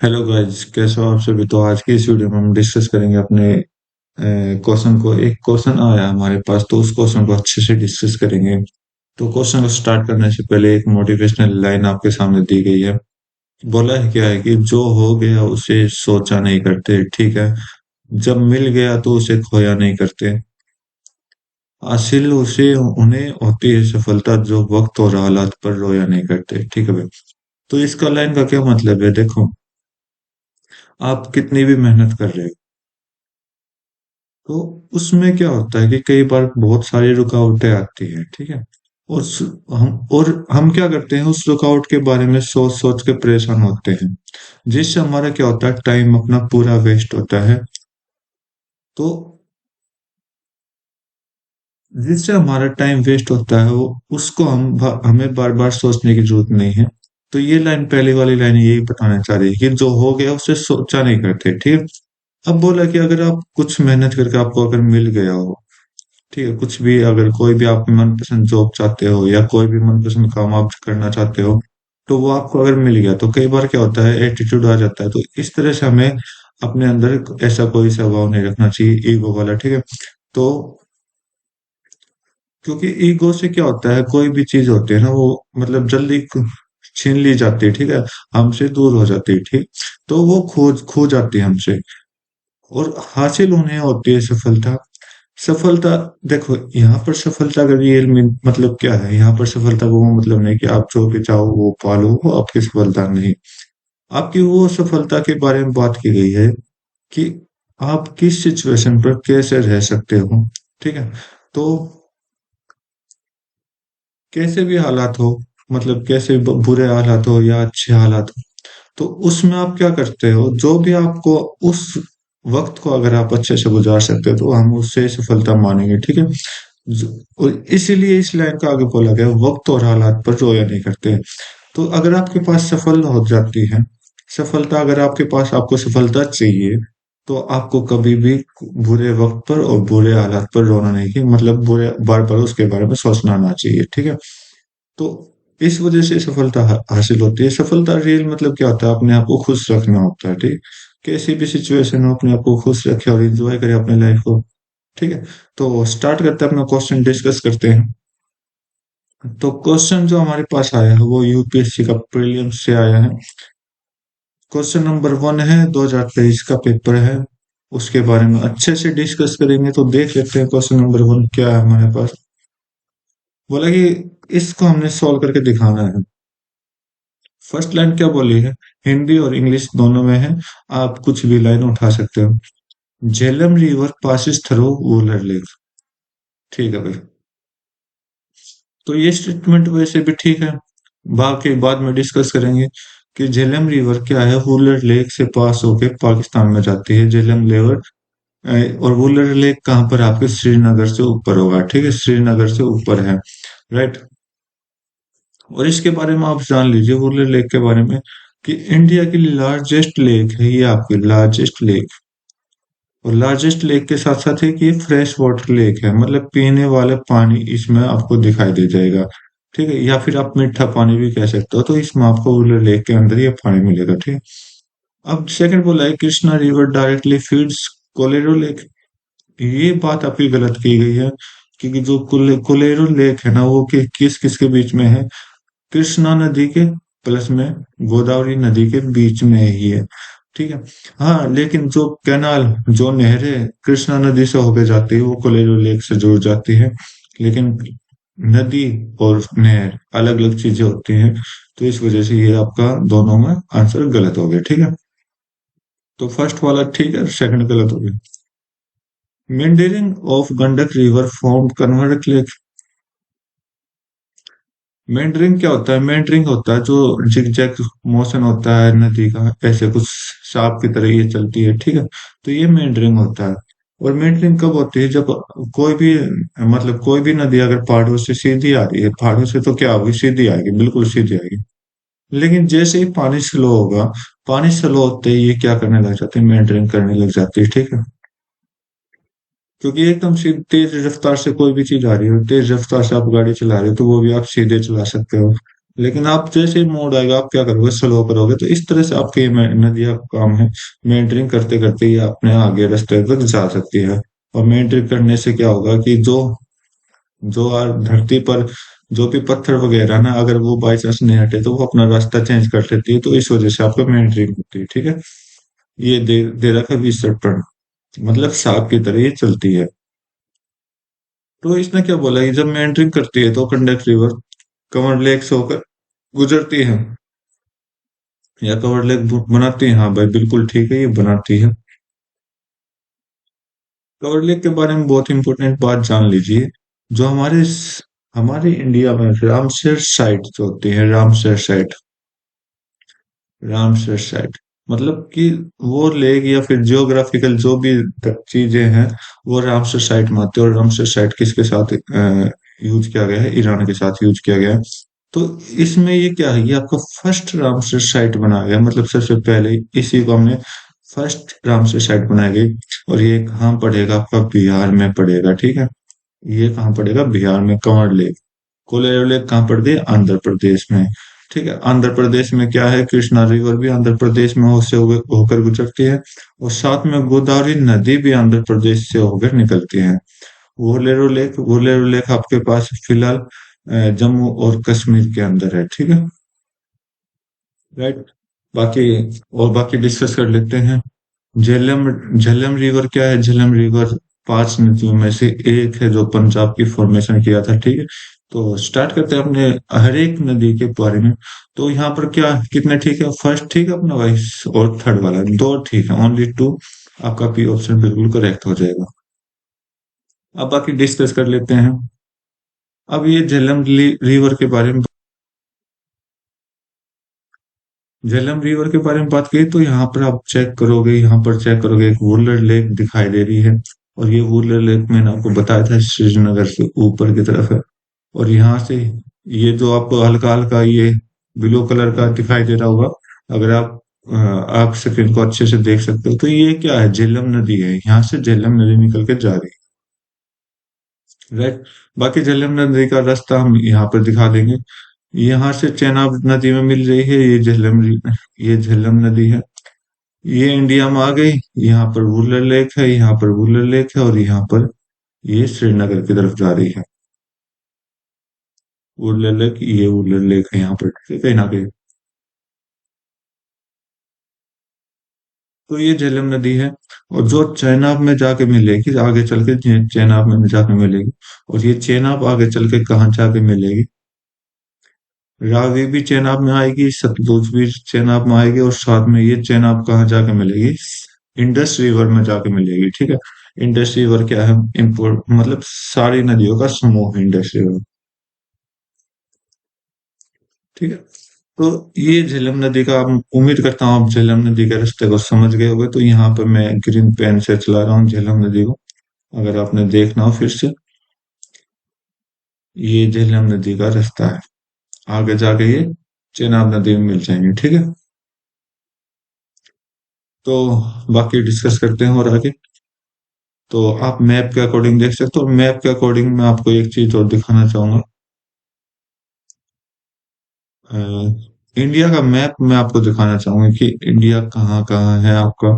Hello guys, कैसे हो आप सभी। तो आज की इस वीडियो में हम डिस्कस करेंगे अपने क्वेश्चन को। एक क्वेश्चन आया हमारे पास, तो उस क्वेश्चन को अच्छे से डिस्कस करेंगे। तो क्वेश्चन को स्टार्ट करने से पहले एक मोटिवेशनल लाइन आपके सामने दी गई है। बोला है क्या है कि जो हो गया उसे सोचा नहीं करते, ठीक है। जब मिल गया तो उसे खोया नहीं करते। हासिल उसे उन्हें होती है सफलता जो वक्त और हालात पर रोया नहीं करते, ठीक है भाई। तो इसका लाइन का क्या मतलब है, देखो। आप कितनी भी मेहनत कर रहे हो, तो उसमें क्या होता है कि कई बार बहुत सारी रुकावटें आती हैं, ठीक है। और हम क्या करते हैं, उस रुकावट के बारे में सोच सोच के परेशान होते हैं, जिससे हमारा क्या होता है, टाइम अपना पूरा वेस्ट होता है। तो जिससे हमारा टाइम वेस्ट होता है, वो उसको हमें बार बार सोचने की जरूरत नहीं है। तो ये लाइन, पहली वाली लाइन यही बताना चाह रही है कि जो हो गया उसे सोचा नहीं करते, ठीक है। अब बोला कि अगर आप कुछ मेहनत करके आपको अगर मिल गया हो, ठीक है, कुछ भी, अगर कोई भी आप मनपसंद जॉब चाहते हो या कोई भी मनपसंद काम आप करना चाहते हो, तो वो आपको अगर मिल गया, तो कई बार क्या होता है, एटीट्यूड आ जाता है। तो इस तरह से हमें अपने अंदर ऐसा कोई स्वभाव नहीं रखना चाहिए ईगो वाला, ठीक है। तो क्योंकि ईगो से क्या होता है, कोई भी चीज होती है ना, वो मतलब जल्दी छीन ली जाती है, ठीक है, हमसे दूर हो जाती है, ठीक। तो वो खो जाती है हमसे, और हासिल उन्हें होती है सफलता। सफलता, देखो यहाँ पर सफलता का रियल मीन मतलब क्या है, यहाँ पर सफलता को वो मतलब नहीं कि आप जो भी चाहो वो पालो, वो आपकी सफलता नहीं। आपकी वो सफलता के बारे में बात की गई है कि आप किस सिचुएशन पर कैसे रह सकते हो, ठीक है। तो कैसे भी हालात हो, मतलब कैसे बुरे हालात हो या अच्छे हालात हो, तो उसमें आप क्या करते हो, जो भी आपको उस वक्त को अगर आप अच्छे से गुजार सकते हो, तो हम उससे सफलता मानेंगे, ठीक है। और इसीलिए इस लाइन का आगे बोला गया, वक्त और हालात पर रोया नहीं करते। तो अगर आपके पास सफल हो जाती है सफलता, अगर आपके पास आपको सफलता चाहिए, तो आपको कभी भी बुरे वक्त पर और बुरे हालात पर रोना नहीं, कि मतलब बुरे बार बार उसके बारे में सोचना ना चाहिए, ठीक है। तो इस वजह से सफलता हासिल होती है। सफलता रियल मतलब क्या होता है, अपने आप को खुश रखना होता है, ठीक। कैसी भी सिचुएशन हो, अपने आप को खुश रखे और एंजॉय करे अपने लाइफ को, ठीक है। तो स्टार्ट करते हैं, अपना क्वेश्चन डिस्कस करते हैं। तो क्वेश्चन जो हमारे पास आया है वो यूपीएससी का प्रीलिम्स से आया है। क्वेश्चन नंबर 1 है, 2023 का पेपर है। उसके बारे में अच्छे से डिस्कस करेंगे, तो देख लेते हैं क्वेश्चन नंबर 1 क्या है हमारे पास। बोला कि इसको हमने सॉल्व करके दिखाना है। फर्स्ट लाइन क्या बोली है, हिंदी और इंग्लिश दोनों में है, आप कुछ भी लाइन उठा सकते हो। Jhelum river passes through Wular lake, ठीक है भाई। तो ये स्टेटमेंट वैसे भी ठीक है, बाकी बाद में डिस्कस करेंगे कि झेलम रिवर क्या है, वुलर लेक से पास होके पाकिस्तान में जाती है झेलम लेवर। और वुलर लेक कहाँ पर, आपके श्रीनगर से ऊपर होगा, ठीक है, श्रीनगर से ऊपर है, राइट। और इसके बारे में आप जान लीजिए, वुलर लेक के बारे में, कि इंडिया की लार्जेस्ट लेक है ये, आपकी लार्जेस्ट लेक। और लार्जेस्ट लेक के साथ साथ एक ये फ्रेश वाटर लेक है, मतलब पीने वाला पानी इसमें आपको दिखाई दे जाएगा, ठीक है, या फिर आप मीठा पानी भी कह सकते हो। तो इसमें आपको वुलर लेक के अंदर ये पानी मिलेगा, ठीक है। अब सेकंड बोला है, Krishna river directly feeds Kolleru lake. ये बात आपकी गलत की गई है, क्योंकि जो कोलेरो लेक है ना, वो किस किसके बीच में है, कृष्णा नदी के प्लस में गोदावरी नदी के बीच में ही है, ठीक है। हाँ, लेकिन जो कैनाल, जो नहरें कृष्णा नदी से होकर जाती है, वो कोलेरो लेक से जुड़ जाती है। लेकिन नदी और नहर अलग अलग चीजें होती हैं, तो इस वजह से ये आपका दोनों में आंसर गलत हो गया, ठीक है। तो फर्स्ट वाला ठीक है, सेकंड गलत हो गया। Meandering of Gandak river form convert lake. Meandering क्या होता है, मेंडरिंग होता है जो जिगजैग मोशन होता है नदी का, ऐसे कुछ सांप की तरह ये चलती है, ठीक है। तो ये मेंडरिंग होता है। और मेंडरिंग कब होती है, जब कोई भी, मतलब कोई भी नदी अगर पहाड़ों से सीधी आ रही है, पहाड़ों से तो क्या होगी, सीधी आएगी, बिल्कुल सीधी आएगी। लेकिन जैसे ही पानी स्लो होगा, पानी स्लो होते ही ये क्या करने लग जाते हैं, मेंडरिंग करने लग जाती है, ठीक है। क्योंकि एकदम से तेज रफ्तार से कोई भी चीज आ रही है, तेज रफ्तार से आप गाड़ी चला रहे हो, तो वो भी आप सीधे चला सकते हो। लेकिन आप जैसे ही मोड आएगा आप क्या करोगे, स्लो करोगे, तो इस तरह से आपकी ये नदियां काम है। मेंटरिंग करते करते ये अपने आगे रास्ते तक जा सकती है। और मेंटरिंग करने से क्या होगा कि जो जो धरती पर जो भी पत्थर वगैरह ना, अगर वो बाई चांस नहीं हटे तो वो अपना रास्ता चेंज कर लेती है, तो इस वजह से आपको मेंटरिंग होती है। ठीक है। ये दे रखा है 20 टन, मतलब सांप की तरह ये चलती है। तो इसने क्या बोला कि जब मेंटरिंग करती है तो कंडक्ट रिवर कमर लेक से होकर गुजरती है, या कवर लेक बनाती है। हाँ भाई, बिल्कुल ठीक है, ये बनाती है। कवर लेक के बारे में बहुत इंपॉर्टेंट बात जान लीजिए। जो हमारे इंडिया में रामसर साइट जो होती है, रामसर साइट, रामसर साइट मतलब कि वो लेक या फिर जियोग्राफिकल जो भी चीजें हैं, वो रामसर साइट में आती है। और रामसर साइट किसके साथ यूज किया गया है? ईरान के साथ यूज किया गया है। तो इसमें ये क्या है, ये आपका फर्स्ट रामसर साइट बनाया गया, मतलब सबसे पहले इसी को हमने फर्स्ट रामसर साइट बनाई गई। और ये कहाँ पड़ेगा? आपका बिहार में पड़ेगा। ठीक है। ये कहाँ पड़ेगा? बिहार में, कंवर लेक। कोलेरो लेक कहाँ पड़ती है? आंध्र प्रदेश में। ठीक है। आंध्र प्रदेश में क्या है? कृष्णा रिवर भी आंध्र प्रदेश में होकर गुजरती है। और साथ में गोदावरी नदी भी आंध्र प्रदेश से होकर निकलती है। वोलेरो लेक आपके पास फिलहाल जम्मू और कश्मीर के अंदर है। ठीक है। राइट। बाकी बाकी डिस्कस कर लेते हैं। झेलम झेलम रिवर क्या है? झेलम रिवर 5 नदियों में से एक है जो पंजाब की फॉर्मेशन किया था। ठीक है। तो स्टार्ट करते हैं अपने हर एक नदी के बारे में। तो यहाँ पर क्या कितने ठीक है? फर्स्ट ठीक है अपना वाइस, और थर्ड वाला दो ठीक है, ओनली टू। आपका पी ऑप्शन बिल्कुल करेक्ट हो जाएगा। अब बाकी डिस्कस कर लेते हैं। अब ये रिवर के बारे में, झेलम रिवर के बारे में बात करें तो यहाँ पर आप चेक करोगे, यहाँ पर चेक करोगे एक वुलर लेक दिखाई दे रही है। और ये वुलर लेक मैंने आपको बताया था श्रीनगर से ऊपर की तरफ है। और यहाँ से ये जो आपको हल्का हल्का ये ब्लू कलर का दिखाई दे रहा होगा, अगर आप स्क्रीन को अच्छे से देख सकते हो, तो ये क्या है? झेलम नदी है। यहाँ से झेलम नदी निकल के जा रही है। राइट। बाकी झेलम नदी का रास्ता हम यहाँ पर दिखा देंगे। यहाँ से चेनाब नदी में मिल रही है, ये झेलम नदी है। ये इंडिया में आ गई। यहाँ पर वुलर लेक है, यहाँ पर वुलर लेक है, और यहाँ पर ये श्रीनगर की तरफ जा रही है। वुलर लेक, ये वुलर लेक है यहाँ पर, ठीक है, कहीं ना कहीं। तो ये झेलम नदी है। और जो चेनाब में जाके मिलेगी, आगे चल के चेनाब में जाके मिलेगी। और ये चेनाब आगे चल के कहाँ जाके मिलेगी? रावी भी चेनाब में आएगी, सतलुज भी चेनाब में आएगी, और साथ में ये चेनाब कहाँ जाके मिलेगी? इंडस रिवर में जाके मिलेगी। ठीक है। इंडस रिवर क्या है? इम्पोर्ट मतलब सारी नदियों का समूह है इंडस रिवर। ठीक है। तो ये झेलम नदी का, उम्मीद करता हूँ आप झेलम नदी के रास्ते को समझ गए होंगे। तो यहाँ पर मैं ग्रीन पेन से चला रहा हूँ झेलम नदी को, अगर आपने देखना हो फिर से। ये झेलम नदी का रास्ता है। आगे जाके ये चेनाब नदी में मिल जाएंगे। ठीक है। तो बाकी डिस्कस करते हैं और आगे। तो आप मैप के अकॉर्डिंग देख सकते हो। मैप के अकॉर्डिंग मैं आपको एक चीज और दिखाना चाहूंगा। अ, इंडिया का मैप मैं आपको दिखाना चाहूंगा कि इंडिया कहाँ कहाँ है आपका।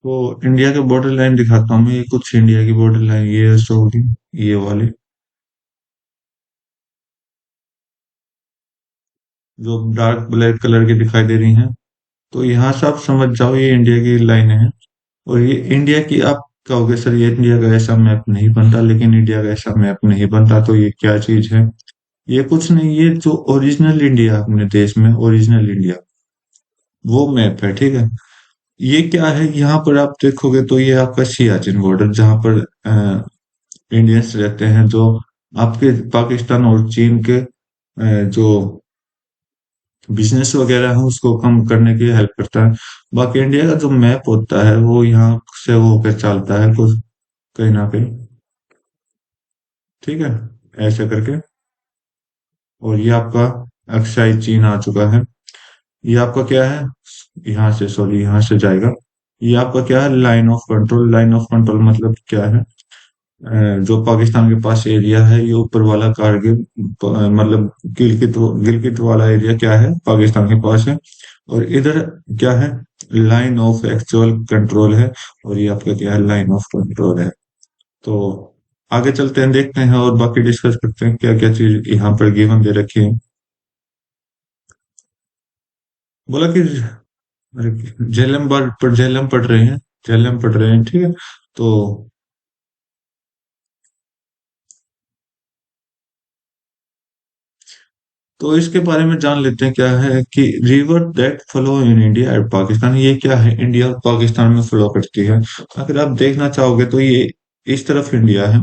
तो इंडिया के बॉर्डर लाइन दिखाता हूँ मैं, ये कुछ इंडिया की बॉर्डर लाइन ये शो होगी, ये वाली जो डार्क ब्लैक कलर की दिखाई दे रही हैं। तो यहाँ से आप समझ जाओ ये इंडिया की लाइनें हैं। और ये इंडिया की, आप कहोगे सर ये इंडिया का ऐसा मैप नहीं बनता, लेकिन इंडिया का ऐसा मैप नहीं बनता तो ये क्या चीज है? ये कुछ नहीं, ये जो ओरिजिनल इंडिया अपने देश में, ओरिजिनल इंडिया वो मैप है। ठीक है। ये क्या है? यहाँ पर आप देखोगे तो ये आपका सियाचिन बॉर्डर, जहाँ पर इंडियंस रहते हैं, जो आपके पाकिस्तान और चीन के जो बिजनेस वगैरह है उसको कम करने की हेल्प करता है। बाकी इंडिया का जो मैप होता है वो यहाँ से वो होकर चलता है कुछ, कहीं ना कहीं। ठीक है। ऐसे करके। और ये आपका अक्साई चीन आ चुका है। ये आपका क्या है? यहाँ से, सॉरी, यहाँ से जाएगा। ये आपका क्या है? Line of control. Line of control मतलब क्या है? जो पाकिस्तान के पास एरिया है, ये ऊपर वाला कारगिल, मतलब गिलगित वाला एरिया क्या है, पाकिस्तान के पास है। और इधर क्या है, लाइन ऑफ एक्चुअल कंट्रोल है। और ये आपका क्या है, लाइन ऑफ कंट्रोल है। तो आगे चलते हैं, देखते हैं और बाकी डिस्कस करते हैं क्या क्या चीज यहाँ पर गिवन दे रखी है। बोला कि अरे, झेलम पढ़ रहे हैं, झेलम पढ़ रहे हैं, ठीक है। तो इसके बारे में जान लेते हैं क्या है कि river that flow in India and Pakistan, ये क्या है, इंडिया और पाकिस्तान में फ्लो करती है। अगर आप देखना चाहोगे तो ये इस तरफ इंडिया है,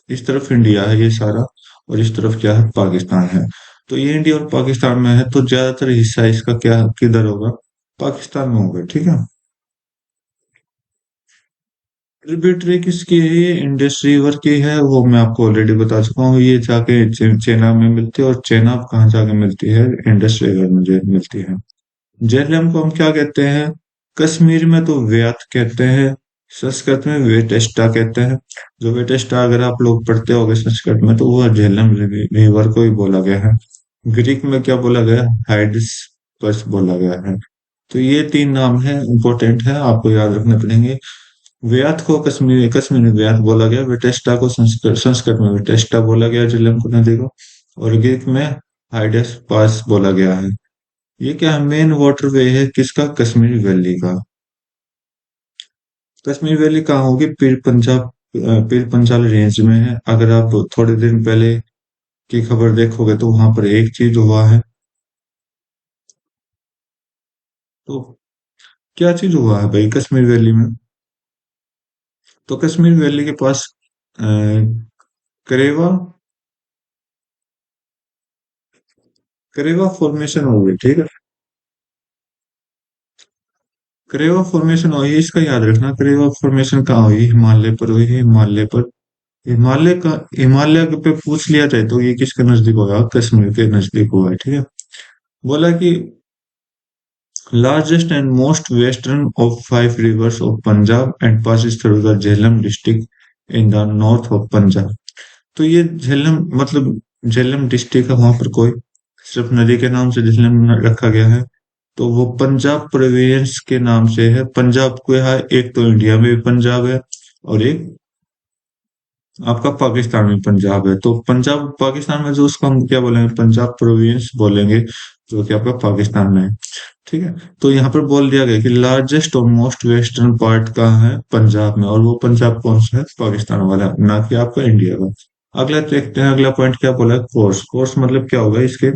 इस तरफ इंडिया है ये सारा, और इस तरफ क्या है, पाकिस्तान है। तो ये इंडिया और पाकिस्तान में है, तो ज्यादातर हिस्सा इसका क्या किधर होगा, पाकिस्तान में होगा, ठीक है। ट्रिब्यूटरी किसकी है, ये इंडस रिवर की है, वो मैं आपको ऑलरेडी बता चुका हूँ। ये जाके चेनाब में मिलती है, और चेनाब कहाँ जाके मिलती है, इंडस रिवर में मिलती है। झेलम को हम क्या कहते हैं, कश्मीर में तो व्यात कहते हैं, संस्कृत में वेटेस्टा कहते हैं। जो वेटेस्टा अगर आप लोग पढ़ते होंगे संस्कृत में, तो वो झेलम रिवर को ही बोला गया है। ग्रीक में क्या बोला गया, हाइडिस बस बोला गया है। तो ये तीन नाम है, इंपॉर्टेंट है, आपको याद रखने पड़ेंगे। व्यात को कश्मीर में व्यात बोला गया, वेटेस्टा को संस्कृत संस्कृत में वेटेस्टा बोला गया, झेलम को नदी को। और ग्रीक में हाइडस पास बोला गया है। ये क्या है, मेन वाटरवे है किसका, कश्मीर वैली का। कश्मीर वैली कहाँ होगी, पीर पंजाल रेंज में है। अगर आप थोड़े दिन पहले की खबर देखोगे तो वहां पर एक चीज हुआ है। तो क्या चीज हुआ है भाई कश्मीर वैली में, तो कश्मीर वैली के पास अ, करेवा करेवा फॉर्मेशन हो गई, ठीक है। करेवा फॉर्मेशन हुई है, इसका याद रखना। करेवा फॉर्मेशन कहाँ हुई, हिमालय पर हुई है, हिमालय पर। हिमालय पे पूछ लिया जाए तो ये किसके नजदीक होगा, कश्मीर के नजदीक हुआ है, ठीक है। बोला कि largest and most western of 5 rivers of Punjab and passes through the Jhelum district in the north of Punjab. तो ये झेलम मतलब झेलम डिस्ट्रिक्ट है, वहां पर कोई सिर्फ नदी के नाम से झेलम रखा गया है। तो वो पंजाब प्रोविंस के नाम से है। पंजाब को है, एक तो इंडिया में भी पंजाब है, और एक आपका पाकिस्तान में पंजाब है। तो पंजाब पाकिस्तान में जो उसको हम क्या बोलेंगे, पंजाब प्रोविंस बोलेंगे, जो कि आपका पाकिस्तान में है, ठीक है। तो यहाँ पर बोल दिया गया कि लार्जेस्ट और मोस्ट वेस्टर्न पार्ट कहाँ है, पंजाब में, और वो पंजाब कौन सा है, पाकिस्तान वाला, ना कि आपका इंडिया का। अगला देखते हैं, अगला पॉइंट क्या बोला है, कोर्स। कोर्स मतलब क्या होगा, इसके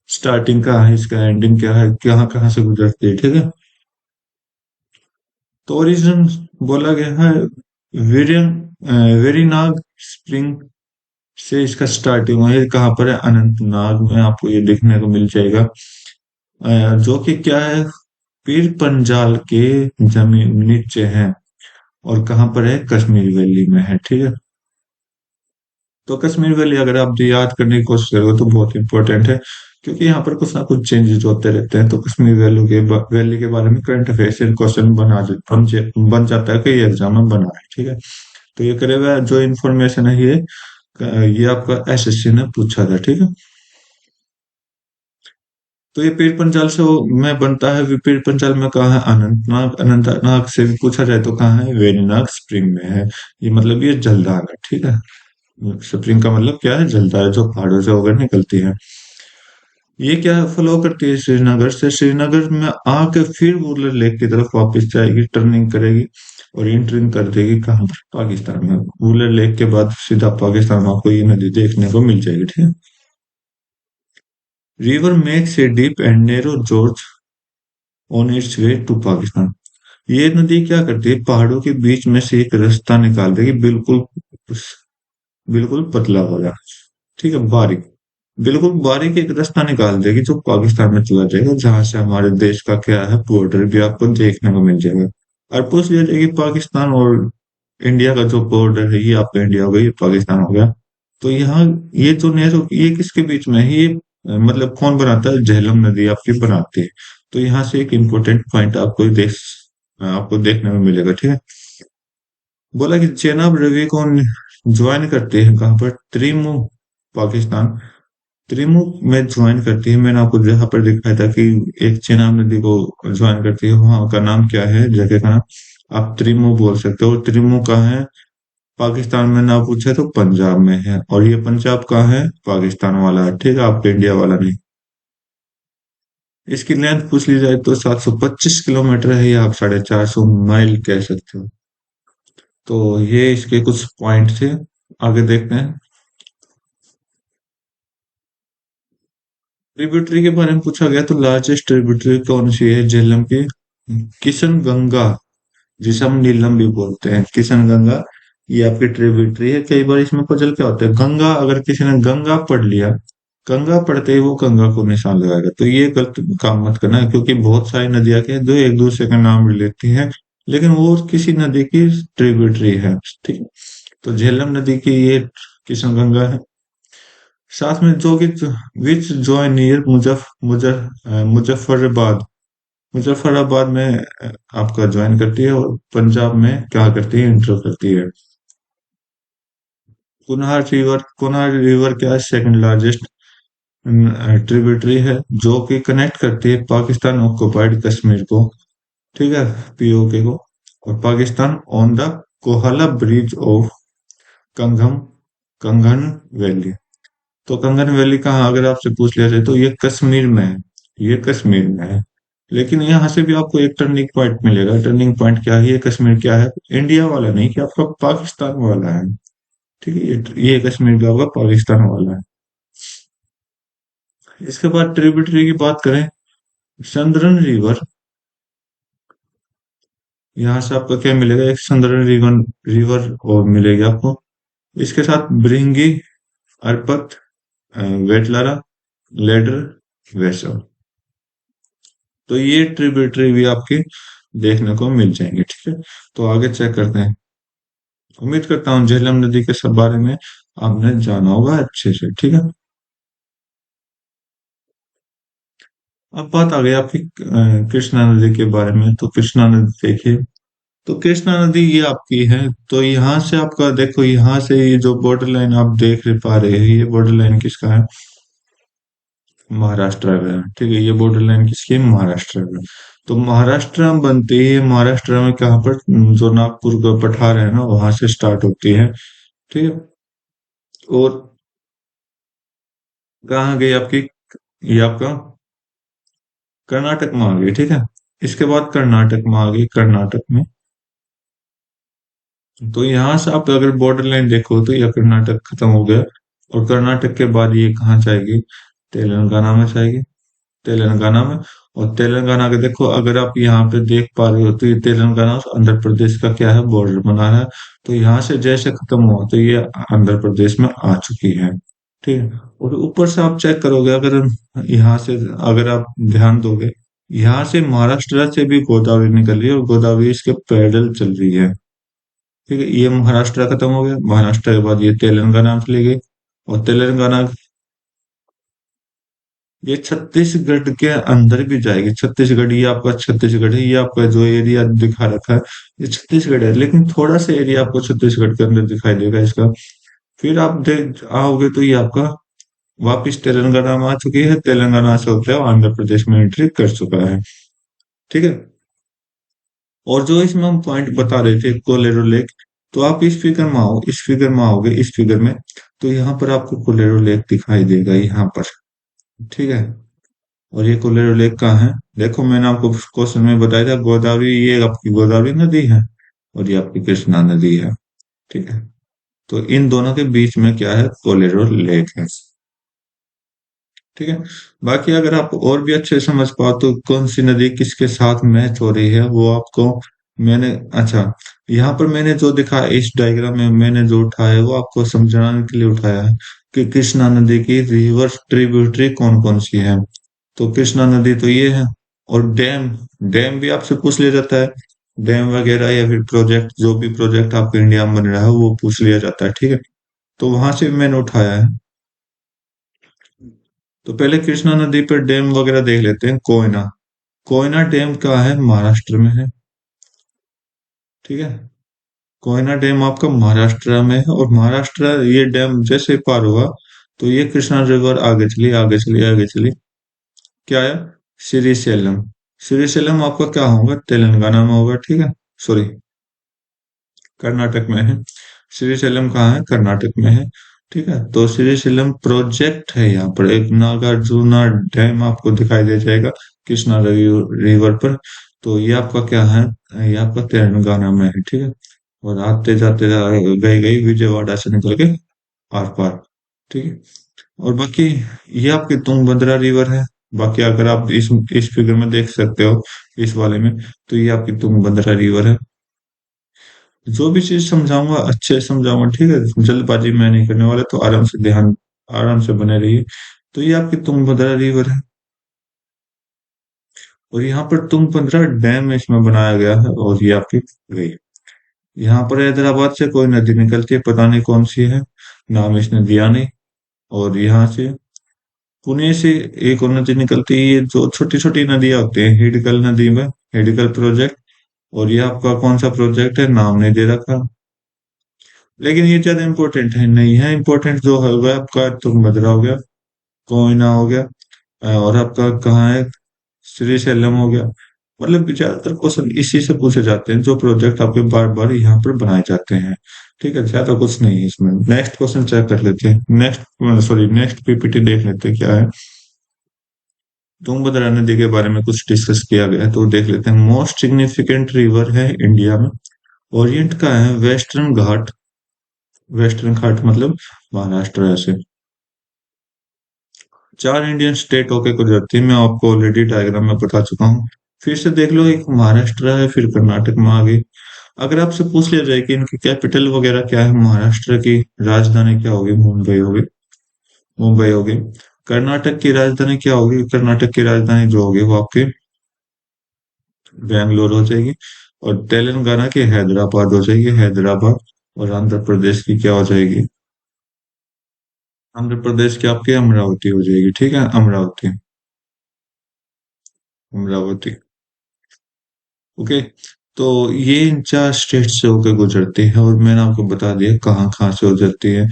स्टार्टिंग कहाँ है, इसका एंडिंग क्या है, कहाँ कहाँ से गुजरती है, ठीक है। तो ओरिजिन बोला गया है वेरियन वेरीनाग स्प्रिंग से इसका स्टार्टिंग हुआ है। कहाँ पर है, अनंतनाग में आपको ये देखने को मिल जाएगा। जो कि क्या है, पीर पंजाल के जमीन नीचे है। और कहाँ पर है, कश्मीर वैली में है, ठीक है। तो कश्मीर वैली अगर आप याद करने की कोशिश करोगे तो बहुत इंपॉर्टेंट है, क्योंकि यहाँ पर कुछ ना कुछ चेंजेस होते रहते हैं। तो कश्मीर वैली के बारे में करंट अफेयर्स क्वेश्चन बन जाता है, कई एग्जाम में बना है, ठीक है। तो ये करेगा जो इन्फॉर्मेशन है, ये आपका एसएससी ने पूछा था, ठीक है। तो ये पीर पंजाल से में बनता है। पीर पंजाल में कहाँ है, अनंतनाग। अनंतनाग से भी पूछा जाए तो कहाँ है, वेरीनाग स्प्रिंग में है। ये मतलब ये जलधार है, ठीक है। स्प्रिंग का मतलब क्या है, जलधार जो पहाड़ों से होकर निकलती है। ये क्या फ्लो करती है, श्रीनगर से। श्रीनगर में आके फिर वुलर लेक की तरफ वापस जाएगी, टर्निंग करेगी, और एंटरिंग कर देगी कहाँ पर, पाकिस्तान में। वुलर लेक के बाद सीधा पाकिस्तान में आपको ये नदी देखने को मिल जाएगी, ठीक है। River makes a deep and narrow gorge on its way to Pakistan. ये नदी क्या करती है, पहाड़ों के बीच में से एक रास्ता निकाल देगी, बिल्कुल बिल्कुल पतला वाला, ठीक है, बारीक, बिल्कुल बारीक एक रास्ता निकाल देगी जो पाकिस्तान में चला जाएगा, जहां से हमारे देश का क्या है, बॉर्डर भी आपको देखने को मिल जाएगा। और पूछ लिया जाएगा कि पाकिस्तान और इंडिया का जो बॉर्डर है, ये आपका इंडिया हो गया, ये पाकिस्तान हो गया। तो यहाँ ये जो नेहरू, ये किसके बीच में है, ये मतलब कौन बनाता है, झेलम नदी आपकी बनाती है। तो यहाँ से एक इम्पोर्टेंट पॉइंट आपको देखने में मिलेगा, ठीक है। बोला कि चेनाब रवि को ज्वाइन करते हैं कहाँ पर, त्रिमु, पाकिस्तान। त्रिमु में ज्वाइन करती है। मैंने आपको जहाँ पर दिखाया था कि एक चेनाब नदी को ज्वाइन करती है, वहां का नाम क्या है जगह का नाम? आप त्रिमु बोल सकते हो। त्रिमु कहाँ है? पाकिस्तान में ना पूछे तो पंजाब में है, और ये पंजाब कहाँ है? पाकिस्तान वाला है, ठीक है, आपके इंडिया वाला नहीं। इसकी लेंथ पूछ ली जाए तो 725 किलोमीटर है, या आप 450 माइल कह सकते हो। तो ये इसके कुछ पॉइंट थे। आगे देखते हैं। ट्रिब्यूटरी के बारे में पूछा गया तो लार्जेस्ट ट्रिब्यूटरी कौन सी है झेलम की? किशन गंगा, जिसे हम नीलम भी बोलते हैं, किशन गंगा। ये आपकी ट्रिब्यूटरी है। कई बार इसमें पजल क्या होता है, गंगा, अगर किसी ने गंगा पढ़ लिया, गंगा पढ़ते ही वो गंगा को निशान लगाएगा, तो ये गलत काम मत करना है, क्योंकि बहुत सारी नदियां के जो एक दूसरे का नाम लेती हैं, लेकिन वो किसी नदी की ट्रिब्यूटरी है। ठीक है। तो झेलम नदी की ये किशन गंगा है। साथ में जो कि विच जॉइन नियर मुजफ्फराबाद, मुजफ्फराबाद में आपका ज्वाइन करती है, और पंजाब में क्या करती है, इंटर करती है। कुनहार रिवर क्या है? सेकंड लार्जेस्ट ट्रिब्यूटरी है, जो कि कनेक्ट करती है पाकिस्तान ऑक्युपाइड कश्मीर को, ठीक है, पीओके को, और Pakistan on the Kohala bridge of Kangam, Kangan valley. तो कंगन वैली कहाँ, अगर आपसे पूछ लिया जाए तो ये कश्मीर में है, ये कश्मीर में है। लेकिन यहाँ से भी आपको एक टर्निंग पॉइंट मिलेगा। टर्निंग पॉइंट क्या है? ये कश्मीर क्या है, इंडिया वाला नहीं, कि आपका पाकिस्तान वाला है। ठीक है, ये कश्मीर का आपका पाकिस्तान वाला है। इसके बाद ट्रिब्यूटरी की बात करें, संदरन रिवर, यहाँ से आपका क्या मिलेगा, एक संदरन रिवर, रिवर और मिलेगी आपको। इसके साथ ब्रिंगी, अरपत, वेटलारा, लेडर, वेसल। तो ये ट्रिब्यूटरी भी आपकी देखने को मिल जाएंगे, ठीक है। तो आगे चेक करते हैं। उम्मीद करता हूँ झेलम नदी के सब बारे में आपने जाना होगा अच्छे से, ठीक है। अब बात आ गई आपकी कृष्णा नदी के बारे में। तो कृष्णा नदी देखिए, तो कृष्णा नदी ये आपकी है। तो यहाँ से आपका देखो, यहाँ से ये जो बॉर्डर लाइन आप देख पा रहे हैं, ये बॉर्डर लाइन किसका है? महाराष्ट्र का है, ठीक है। ये बॉर्डर लाइन किसकी है? महाराष्ट्र का। तो महाराष्ट्र में बनती है, महाराष्ट्र में कहाँ पर, जो नागपुर का पठार है ना, वहां से स्टार्ट होती है, ठीक है। और कहाँ गई आपकी, ये आपका कर्नाटक में आ गई, ठीक है। इसके बाद कर्नाटक में आ गई, कर्नाटक में। तो यहाँ से आप अगर बॉर्डर लाइन देखो तो ये कर्नाटक खत्म हो गया, और कर्नाटक के बाद ये कहाँ जाएगी? तेलंगाना में जाएगी, तेलंगाना में। और तेलंगाना के देखो, अगर आप यहाँ पे देख पा रहे हो तो ये तेलंगाना और आंध्र प्रदेश का क्या है, बॉर्डर बना रहा है। तो यहाँ से जैसे खत्म हुआ तो ये आंध्र प्रदेश में आ चुकी है, ठीक है। और ऊपर से आप चेक करोगे, अगर यहाँ से, अगर आप ध्यान दोगे, यहाँ से महाराष्ट्र से भी गोदावरी निकल रही है, और गोदावरी इसके पैदल चल रही है, ठीक है। ये महाराष्ट्र खत्म हो गया, महाराष्ट्र के बाद ये तेलंगाना चली गई, और तेलंगाना, ये छत्तीसगढ़ के अंदर भी जाएगी। छत्तीसगढ़, ये आपका छत्तीसगढ़ है, ये आपका जो एरिया दिखा रखा है, ये छत्तीसगढ़ है, लेकिन थोड़ा सा एरिया आपको छत्तीसगढ़ के अंदर दिखाई देगा इसका। फिर आप देख आओगे तो ये आपका वापिस तेलंगाना में आ चुकी है, तेलंगाना से होते हुए आंध्र प्रदेश में एंट्री कर चुका है, ठीक है। और जो इसमें हम पॉइंट बता रहे थे, कोलेरो लेक, तो आप इस फिगर में आओ, इस फिगर में आओगे, इस फिगर में, तो यहाँ पर आपको कोलेरो लेक दिखाई देगा, यहाँ पर, ठीक है। और ये कोलेरो लेक कहाँ है? देखो, मैंने आपको क्वेश्चन में बताया था, गोदावरी, ये आपकी गोदावरी नदी है, और ये आपकी कृष्णा नदी है, ठीक है। तो इन दोनों के बीच में क्या है? कोलेरो लेक है, ठीक है। बाकी अगर आप और भी अच्छे समझ पाओ तो कौन सी नदी किसके साथ मैच हो रही है, वो आपको मैंने, अच्छा, यहाँ पर मैंने जो दिखा, इस डायग्राम में मैंने जो उठाया है वो आपको समझाने के लिए उठाया है कि कृष्णा नदी की रिवर ट्रिब्यूटरी कौन कौन सी है। तो कृष्णा नदी तो ये है। और डैम, डैम भी आपसे पूछ लिया जाता है, डैम वगैरह, या फिर प्रोजेक्ट, जो भी प्रोजेक्ट आपके इंडिया में बन रहा है वो पूछ लिया जाता है, ठीक है। तो वहां से मैंने उठाया है। तो पहले कृष्णा नदी पर डैम वगैरह देख लेते हैं। कोयना, कोयना डैम कहाँ है? महाराष्ट्र में है, ठीक है। कोयना डैम आपका महाराष्ट्र में है, और महाराष्ट्र ये डैम जैसे पार हुआ तो ये कृष्णा रिवर आगे चली आगे चली आगे चली, क्या है, श्रीशैलम। श्रीशैलम आपका क्या होगा, तेलंगाना में होगा, ठीक है, सॉरी, कर्नाटक में है। श्रीशैलम कहाँ है, कर्नाटक में है। ठीक है, तो श्रीशैलम प्रोजेक्ट है, यहाँ पर एक नागार्जुना डैम आपको दिखाई दे जाएगा कृष्णा रिवर पर। तो ये आपका क्या है, ये आपका तेलंगाना में है, ठीक है। और आते जाते गई गई विजयवाड़ा से निकल के आर पार, ठीक है। और बाकी ये आपकी तुंगभद्रा रिवर है। बाकी अगर आप इस फिगर में देख सकते हो, इस वाले में, तो ये आपकी तुंगभद्रा रिवर है। जो भी चीज समझाऊंगा अच्छे से समझाऊंगा, ठीक है, जल्दबाजी मैं नहीं करने वाला, तो आराम से ध्यान, आराम से बने रहिए। तो ये आपकी तुंगभद्रा रिवर है, और यहाँ पर तुंगभद्रा डैम इसमें बनाया गया है, और ये आपकी गई। यहाँ पर हैदराबाद से कोई नदी निकलती है, पता नहीं कौन सी है, नाम इसने दिया नहीं। और यहाँ से पुणे से एक और नदी निकलती है, ये जो छोटी छोटी नदियां होती हैं, हिडकल नदी में, हिडकल प्रोजेक्ट। और ये आपका कौन सा प्रोजेक्ट है, नाम नहीं दे रखा, लेकिन ये ज्यादा इंपॉर्टेंट है नहीं है। इंपॉर्टेंट जो है वह आपका तुंगभद्रा हो गया, कोयना हो गया, और आपका कहाँ है, श्रीशैलम हो गया। मतलब ज्यादातर क्वेश्चन इसी से पूछे जाते हैं, जो प्रोजेक्ट आपके बार बार यहाँ पर बनाए जाते हैं। ठीक है, ज्यादा कुछ नहीं है इसमें। नेक्स्ट क्वेश्चन चेक कर लेते हैं, नेक्स्ट सॉरी नेक्स्ट पीपीटी देख लेते हैं क्या है। तुंगभद्रा नदी के बारे में कुछ डिस्कस किया गया है, तो देख लेते हैं। मोस्ट सिग्निफिकेंट रिवर है इंडिया में, ओरिएंट का है वेस्टर्न घाट, वेस्टर्न घाट मतलब महाराष्ट्र ऐसे। चार इंडियन स्टेट होके गुजरती है, मैं आपको ऑलरेडी डायग्राम में बता चुका हूँ। फिर से देख लो, एक महाराष्ट्र है, फिर कर्नाटक में आ गई। अगर आपसे पूछ लिया जाए कि इनकी कैपिटल वगैरह क्या है, महाराष्ट्र की राजधानी क्या होगी, मुंबई होगी, मुंबई होगी। कर्नाटक की राजधानी क्या होगी, कर्नाटक की राजधानी जो होगी वो आपकी बेंगलोर हो जाएगी। और तेलंगाना की हैदराबाद हो जाएगी, हैदराबाद। और आंध्र प्रदेश की क्या हो जाएगी, आंध्र प्रदेश की आपकी अमरावती हो जाएगी, ठीक है, अमरावती, अमरावती। ओके, तो ये इन चार स्टेट से होकर गुजरती है, और मैंने आपको बता दिया कहाँ कहाँ से गुजरती है।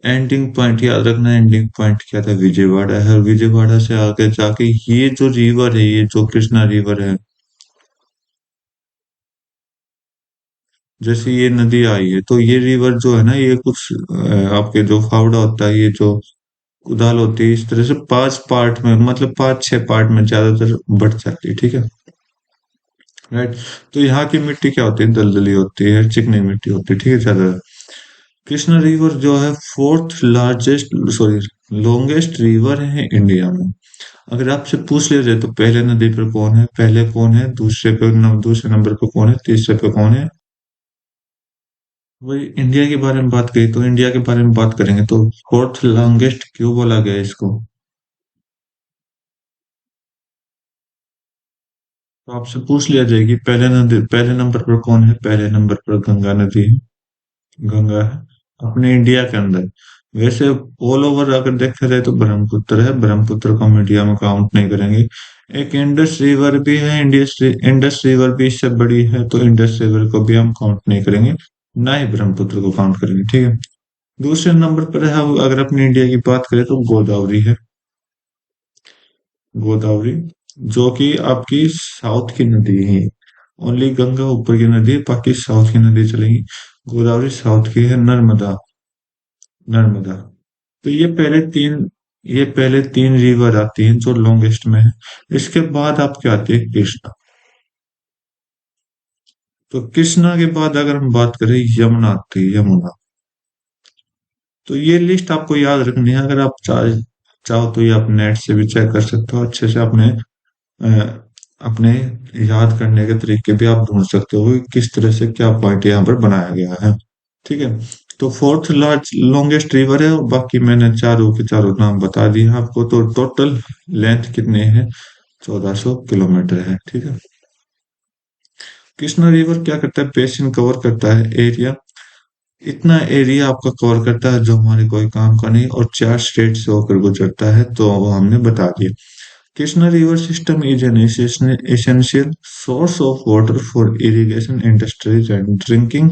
एंडिंग पॉइंट याद रखना, एंडिंग पॉइंट क्या था, विजयवाड़ा है। और विजयवाड़ा से आगे जाके ये जो रिवर है, ये जो कृष्णा रिवर है, जैसे ये नदी आई है, तो ये रिवर जो है ना, ये कुछ आपके जो फावड़ा होता है, ये जो उदाल होती है, इस तरह से पांच पार्ट में, मतलब पांच छह पार्ट में ज्यादातर बढ़ जाती है, ठीक है, राइट। तो यहाँ की मिट्टी क्या होती है, दलदली होती है, चिकनी मिट्टी होती है, ठीक है, ज्यादा। कृष्णा रिवर जो है fourth largest, sorry, longest river है इंडिया में। अगर आपसे पूछ लिया जाए तो पहले नदी पर कौन है, पहले कौन है, दूसरे पे दूसरे नंबर पे कौन है, तीसरे पे कौन है, वही इंडिया के बारे में बात करी तो इंडिया के बारे में बात करेंगे, तो फोर्थ लॉन्गेस्ट क्यों बोला गया इसको। तो आपसे पूछ लिया जाए कि पहले नदी, पहले नंबर पर कौन है, पहले नंबर पर गंगा नदी है, गंगा है अपने इंडिया के अंदर। वैसे ऑल ओवर अगर देखा जाए तो ब्रह्मपुत्र है, ब्रह्मपुत्र को हम इंडिया में काउंट नहीं करेंगे। एक इंडस रिवर भी है, इंडस रिवर भी इससे बड़ी है, तो इंडस रिवर को भी हम काउंट नहीं करेंगे, ना ही ब्रह्मपुत्र को काउंट करेंगे, ठीक है। दूसरे नंबर पर है, अगर अपने इंडिया की बात करें तो गोदावरी है, गोदावरी, जो कि आपकी साउथ की नदी है। ओनली गंगा ऊपर की नदी है, बाकी साउथ की नदी चलेगी। गोदावरी साउथ की है, नर्मदा, नर्मदा। तो ये पहले तीन रिवर आती हैं जो लॉन्गेस्ट में है। इसके बाद आपकी आती है कृष्णा। तो कृष्णा के बाद अगर हम बात करें, यमुना आती है, यमुना। तो ये लिस्ट आपको याद रखनी है, अगर आप चाहो तो ये आप नेट से भी चेक कर सकते हो, अच्छे से अपने अपने याद करने के तरीके भी आप ढूंढ सकते हो कि किस तरह से क्या पॉइंट यहाँ पर बनाया गया है, ठीक है। तो फोर्थ लार्ज लॉन्गेस्ट रिवर है, और बाकी मैंने चारों के चारों नाम बता दिए आपको। तो टोटल लेंथ कितने हैं, 1400 किलोमीटर है, ठीक है। कृष्णा रिवर क्या करता है, बेसिन कवर करता है एरिया, इतना एरिया आपका कवर करता है जो हमारे कोई काम का नहीं, और चार स्टेट से होकर गुजरता है, तो वो हमने बता दिया। Krishna river system is an essential source of water for irrigation industries and drinking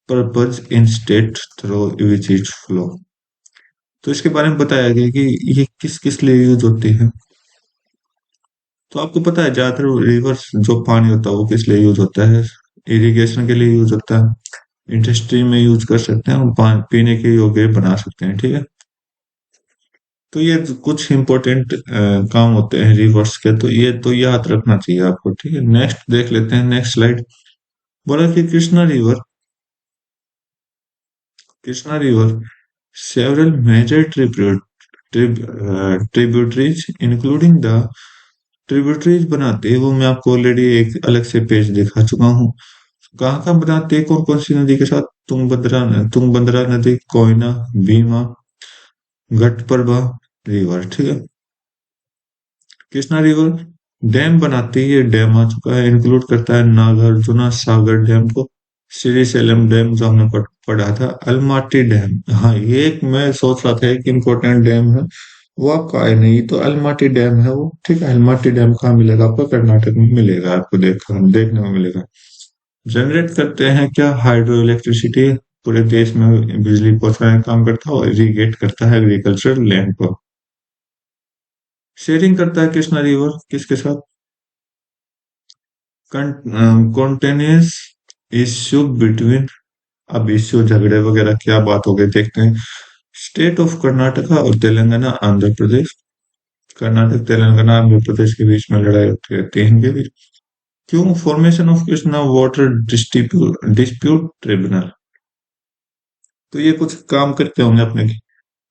purpose in state through which it flow. तो इसके बारे में बताया गया कि ये किस किस लिए यूज होती है। तो आपको पता है ज्यादातर रिवर्स जो पानी होता है वो किस लिए यूज होता है? इरिगेशन के लिए यूज होता है, इंडस्ट्री में यूज कर सकते हैं, और पीने के योग्य बना सकते हैं, ठीक है। तो ये कुछ इंपॉर्टेंट काम होते हैं रिवर्स के, तो ये तो याद रखना चाहिए आपको, ठीक है। नेक्स्ट देख लेते हैं, नेक्स्ट स्लाइड। बोला कि Krishna river several major tributaries including the tributaries बनाते हैं, वो मैं आपको ऑलरेडी एक अलग से पेज दिखा चुका हूँ। कहाँ कहाँ बनाते हैं, कौन कौन सी नदी के साथ? तुंगभद्रा नदी, कोयना, भीमा, घटप्रभा रिवर, ठीक है। कृष्णा रिवर डैम बनाती है, ये डैम आ चुका है, इंक्लूड करता है नागार्जुना सागर डैम को, श्रीशैलम डैम जो हमने पढ़ा था, अलमाटी डैम। हाँ, ये एक मैं सोच रहा था एक इम्पोर्टेंट डैम है, वो आपका आया नहीं, तो अलमाटी डैम है वो, ठीक है। अलमाटी डैम कहाँ मिलेगा आपको? कर्नाटक में मिलेगा, आपको देखने में मिलेगा। जनरेट करते हैं क्या? हाइड्रो इलेक्ट्रिसिटी, पूरे देश में बिजली पहुंचाने का काम करता है, और इरीगेट करता है एग्रीकल्चर लैंड को। शेयरिंग करता है कृष्णा रिवर किसके साथ? कॉन्टेनियस इश्यू बिटवीन, अब इश्यू झगड़े वगैरह क्या बात हो गई देखते हैं। स्टेट ऑफ कर्नाटका और तेलंगाना आंध्र प्रदेश, कर्नाटक तेलंगाना आंध्र प्रदेश के बीच में लड़ाई होती रहती है इनके बीच। क्यों? Formation of Krishna water dispute tribunal. तो ये कुछ काम करते होंगे अपने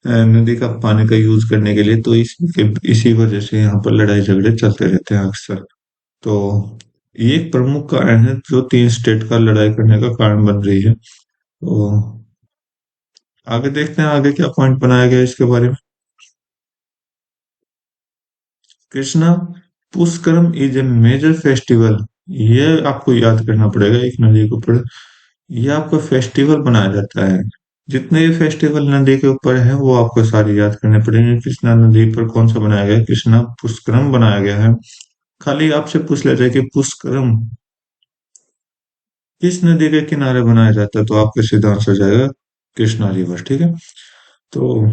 नदी का पानी का यूज करने के लिए, तो इसी वजह से यहाँ पर लड़ाई झगड़े चलते रहते हैं अक्सर। तो ये एक प्रमुख कारण है जो तीन स्टेट का लड़ाई करने का कारण बन रही है। तो आगे देखते हैं आगे क्या पॉइंट बनाया गया इसके बारे में। Krishna Pushkaram is a major festival, ये आपको याद करना पड़ेगा एक नदी के ऊपर, ये आपका फेस्टिवल बनाया जाता है। जितने ये फेस्टिवल नदी के ऊपर है वो आपको सारे याद करने पड़ेंगे। कृष्णा नदी पर कौन सा बनाया गया है? कृष्णा पुष्करम बनाया गया है। खाली आपसे पूछ लेते हैं कि पुष्करम किस नदी के किनारे बनाया जाता है, तो आपका सीधा आंसर जाएगा कृष्णा रिवर, ठीक है। तो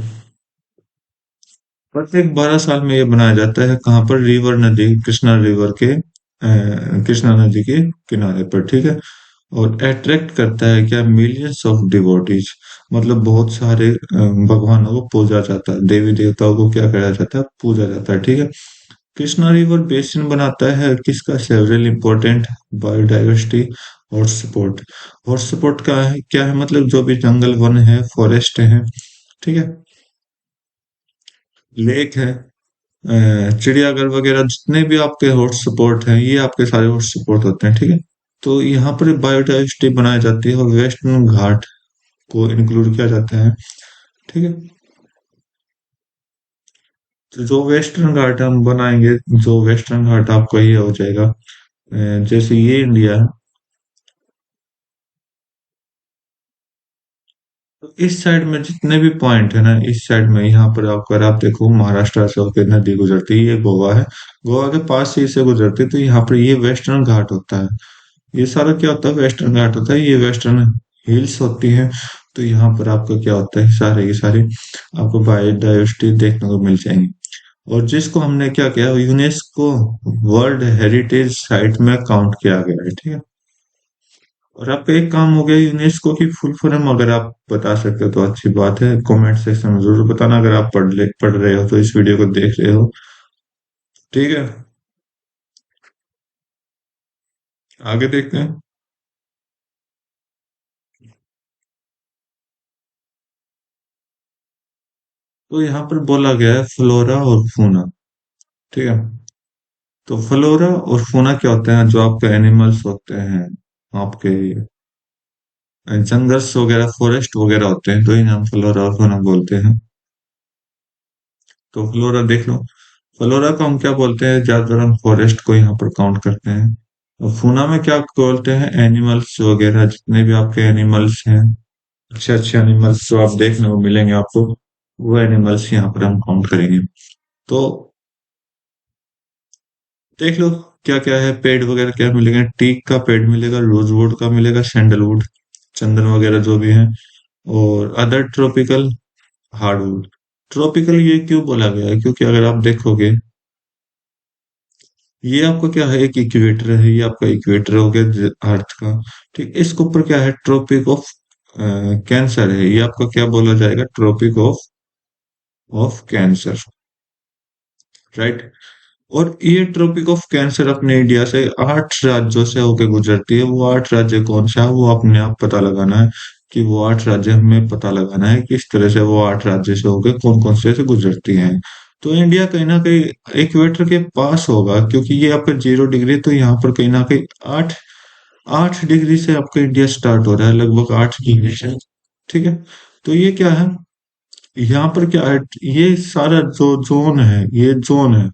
प्रत्येक 12 साल में ये बनाया जाता है, कहाँ पर? रिवर नदी, कृष्णा रिवर के कृष्णा नदी के किनारे पर, ठीक है। और अट्रैक्ट करता है क्या? मिलियंस ऑफ डिवोटीज, मतलब बहुत सारे भगवानों को पूजा जाता है, देवी देवताओं को क्या करा जाता है? पूजा जाता है, ठीक है। कृष्णा रिवर बेसिन बनाता है किसका? Several important biodiversity hotspot. Hotspot का है क्या है? मतलब जो भी जंगल वन है, फॉरेस्ट है, ठीक है, लेक है, चिड़ियाघर वगैरह, जितने भी आपके हॉटस्पॉट हैं ये आपके सारे हॉटस्पॉट होते हैं, ठीक है। तो यहाँ पर बायोडाइवर्सिटी बनाई जाती है, और वेस्टर्न घाट को इंक्लूड किया जाता है, ठीक है। तो जो वेस्टर्न घाट हम बनाएंगे, जो वेस्टर्न घाट आपका ये हो जाएगा, जैसे ये इंडिया है, तो इस साइड में जितने भी पॉइंट है ना, इस साइड में यहाँ पर आपको, अगर आप देखो महाराष्ट्र से होकर नदी गुजरती है, ये गोवा है, गोवा के पास से इसे गुजरती है, तो यहाँ पर ये वेस्टर्न घाट होता है। ये सारा क्या होता है? वेस्टर्न घाट होता है, ये वेस्टर्न हिल्स होती है। तो यहाँ पर आपका क्या होता है? सारे के सारे आपको बायोडाइवर्सिटी देखने को मिल जाएंगी, और जिसको हमने क्या किया, यूनेस्को वर्ल्ड हेरिटेज साइट में काउंट किया गया है, ठीक है। और आपका एक काम हो गया, यूनेस्को की फुल फॉर्म अगर आप बता सकते हो तो अच्छी बात है, कमेंट सेक्शन में जरूर बताना अगर आप पढ़ रहे हो, तो इस वीडियो को देख रहे हो, ठीक है। आगे देखते हैं। तो यहाँ पर बोला गया है फ्लोरा और फूना, ठीक है। तो फ्लोरा और फौना क्या होते हैं? जो आपके एनिमल्स होते हैं, आपके जंगल्स वगैरह, फॉरेस्ट वगैरह होते हैं, तो इन्हें हम फ्लोरा और फौना बोलते हैं। तो फ्लोरा देख लो, फ्लोरा को हम क्या बोलते हैं? ज्यादातर हम फॉरेस्ट को यहाँ पर काउंट करते हैं। और फौना में क्या बोलते हैं? एनिमल्स वगैरह, जितने भी आपके एनिमल्स हैं, अच्छे अच्छे एनिमल्स जो आप देखने को मिलेंगे आपको, वो एनिमल्स यहाँ पर हम काउंट करेंगे। तो देख लो क्या क्या है, पेड़ वगैरह क्या मिलेंगे? टीक का पेड़ मिलेगा, रोजवुड का मिलेगा, सैंडलवुड, चंदन वगैरह जो भी है, और अदर ट्रॉपिकल हार्डवुड। ट्रॉपिकल ये क्यों बोला गया है, क्योंकि अगर आप देखोगे, ये आपका क्या है, एक इक्वेटर है, ये आपका इक्वेटर हो गया अर्थ का। ठीक, इसके ऊपर क्या है, ट्रॉपिक ऑफ कैंसर है, ये आपका क्या बोला जाएगा, ट्रॉपिक ऑफ कैंसर, राइट। और ये ट्रॉपिक ऑफ कैंसर अपने इंडिया से 8 राज्यों से होके गुजरती है। वो 8 राज्य कौन सा है, वो अपने आप पता लगाना है, कि वो 8 राज्य हमें पता लगाना है किस तरह से वो 8 राज्य से होके कौन कौन से गुजरती हैं। तो इंडिया कहीं ना कहीं इक्वेटर के पास होगा, क्योंकि ये आपका 0 डिग्री, तो यहाँ पर कहीं ना कहीं आठ 8 डिग्री से आपका इंडिया स्टार्ट हो रहा है, लगभग 8 डिग्री से। ठीक है, तो ये क्या है, यहाँ पर क्या है, ये सारा जो जोन है, ये जोन है,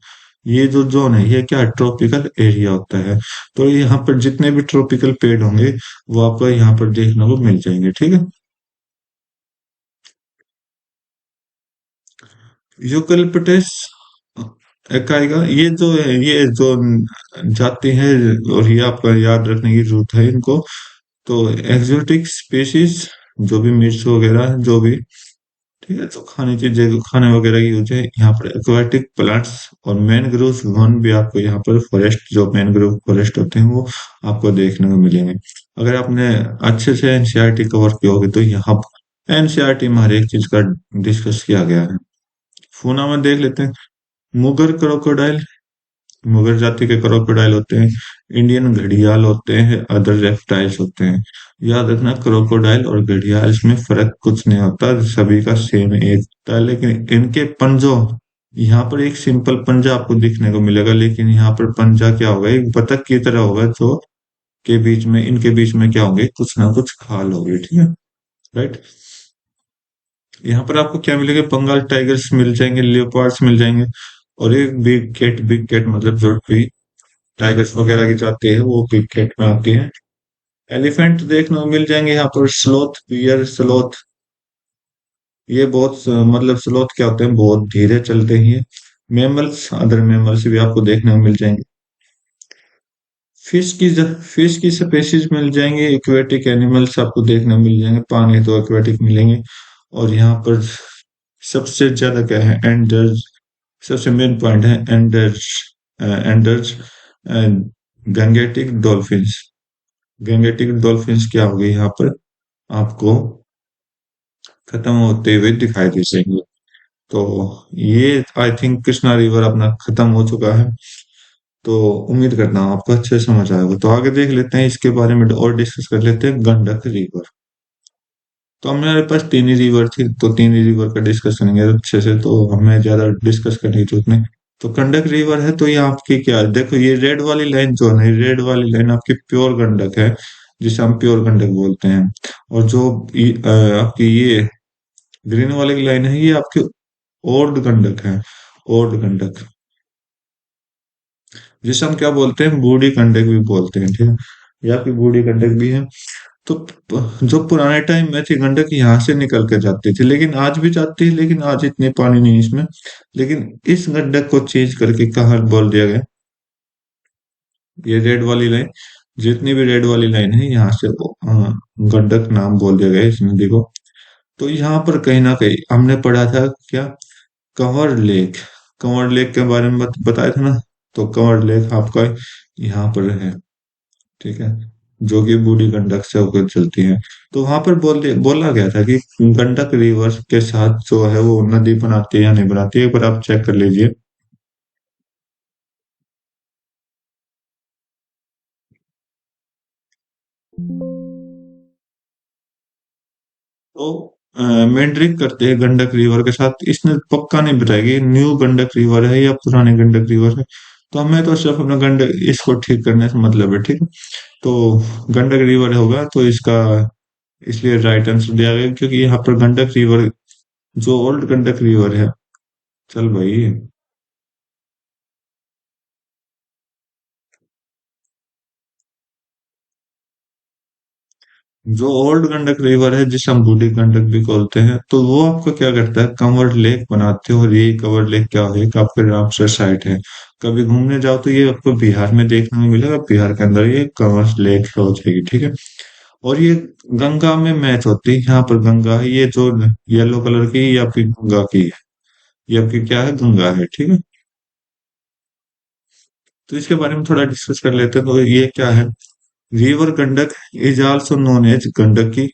ये जो जोन है, ये क्या है, ट्रॉपिकल एरिया होता है। तो यहाँ पर जितने भी ट्रॉपिकल पेड़ होंगे, वो आपको यहाँ पर देखने को मिल जाएंगे। ठीक है, यूकलिप्टस एकाइगा, ये जो है, ये जो जाती है, और ये आपका याद रखने की जरूरत है इनको। तो एक्सोटिक स्पेसीज, जो भी मिर्च वगैरह है, जो भी, ठीक है, तो खाने चीजें, खाने वगैरह की यूज है यहाँ पर। एक्वाटिक प्लांट्स और मैनग्रोव वन भी आपको यहाँ पर, फॉरेस्ट जो मैनग्रोव फॉरेस्ट होते हैं, वो आपको देखने को मिलेंगे। अगर आपने अच्छे से एनसीईआरटी कवर किया होगी, तो यहाँ एनसीईआरटी में हर एक चीज का डिस्कस किया गया है। फूना में देख लेते हैं, मुगर क्रोकोडाइल, मुगर जाति के क्रोकोडाइल होते हैं, इंडियन घड़ियाल होते हैं, अदर रेप्टाइल्स होते हैं। याद रखना, क्रोकोडाइल और घड़ियाल में फर्क कुछ नहीं होता, सभी का सेम एक होता है, लेकिन इनके पंजों, यहाँ पर एक सिंपल पंजा आपको दिखने को मिलेगा, लेकिन यहाँ पर पंजा क्या होगा, एक बतख की तरह होगा, जो के बीच में, इनके बीच में क्या होंगे, कुछ ना कुछ खाल होगी। ठीक है, राइट। यहाँ पर आपको क्या मिलेगा, बंगाल टाइगर्स मिल जाएंगे, लियोपार्ड्स मिल जाएंगे, और एक बिग कैट मतलब जो भी टाइगर्स वगैरह की जाती है, वो बिग कैट में आती है। एलिफेंट देखने को मिल जाएंगे यहाँ पर, स्लोथ, बियर स्लोथ, ये बहुत मतलब स्लोथ क्या होते हैं, बहुत धीरे चलते हैं ये। मेमल्स, अदर मेमल्स भी आपको देखने को मिल जाएंगे। फिश की स्पेसीज मिल जाएंगे, एक्वेटिक एनिमल्स आपको देखने को मिल जाएंगे, पानी तो एक्वेटिक मिलेंगे। और यहाँ पर सबसे ज्यादा क्या है, एंडर्स, सबसे मेन पॉइंट है Anders, Anders, Gangetic dolphins. Gangetic dolphins क्या होगी यहाँ पर, आपको खत्म होते हुए दिखाई दे देंगे। तो ये आई थिंक कृष्णा रिवर अपना खत्म हो चुका है। तो उम्मीद करता हूँ आपको अच्छे से समझ आएगा। तो आगे देख लेते हैं, इसके बारे में और डिस्कस कर लेते हैं, गंडक रिवर। तो हमारे पास तीन ही रिवर थी, तो तीन ही रिवर का डिस्कस करेंगे अच्छे से, तो हमें ज्यादा डिस्कस करने की जरूरत नहीं। तो गंडक रिवर है, तो ये आपकी क्या है, देखो ये रेड वाली लाइन जो है, रेड वाली लाइन आपकी प्योर गंडक है, जिसे हम प्योर गंडक बोलते हैं। और जो आपकी ये ग्रीन वाली लाइन है, ये आपकी ओल्ड गंडक है, ओल्ड गंडक, जिसे हम क्या बोलते हैं, बूढ़ी गंडक भी बोलते हैं। ठीक है, ये आपकी बूढ़ी गंडक भी है। तो जो पुराने टाइम में थी, गंडक यहाँ से निकल के जाती थी, लेकिन आज भी जाती है, लेकिन आज इतनी पानी नहीं इसमें। लेकिन इस गंडक को चेंज करके कहाँ बोल दिया गया, ये रेड वाली लाइन, जितनी भी रेड वाली लाइन है, यहाँ से गंडक नाम बोल दिया गया इस नदी को। तो यहाँ पर कहीं ना कहीं हमने पढ़ा था क्या, कंवर लेक, कंवर लेक के बारे में बताया था ना। तो कंवर लेक आपका यहाँ पर है, ठीक है, जो कि बूढ़ी गंडक से होकर चलती है। तो वहां पर बोला गया था कि गंडक रिवर के साथ जो है वो नदी बनाती है या नहीं बनाती है, एक बार आप चेक कर लीजिए। तो मेंड्रिक करते हैं गंडक रिवर के साथ, इसने पक्का नहीं बताएगी न्यू गंडक रिवर है या पुराने गंडक रिवर है। तो हमें तो सिर्फ अपना गंडक इसको ठीक करने से मतलब है। ठीक है, तो गंडक रिवर होगा, तो इसका इसलिए राइट आंसर दिया गया, क्योंकि यहाँ पर गंडक रिवर, जो ओल्ड गंडक रिवर है, चल भाई, जो ओल्ड गंडक रिवर है, जिसे हम बूढ़ी गंडक भी बोलते हैं, तो वो आपको क्या करता है, कंवर लेक बनाते हो। और ये कंवर लेक क्या है, कि आपके रामसर साइट है, कभी घूमने जाओ तो ये आपको बिहार में देखने को मिलेगा, बिहार के अंदर ये कंवर लेक हो जाएगी। ठीक है, और ये गंगा में मैच होती है। यहाँ पर गंगा है, ये जो येलो कलर की, ये आपकी गंगा की है। ये आपकी क्या है, गंगा है, ठीक है। तो इसके बारे में थोड़ा डिस्कस कर लेते हैं। तो ये क्या है, river Gandak is also known as Gandaki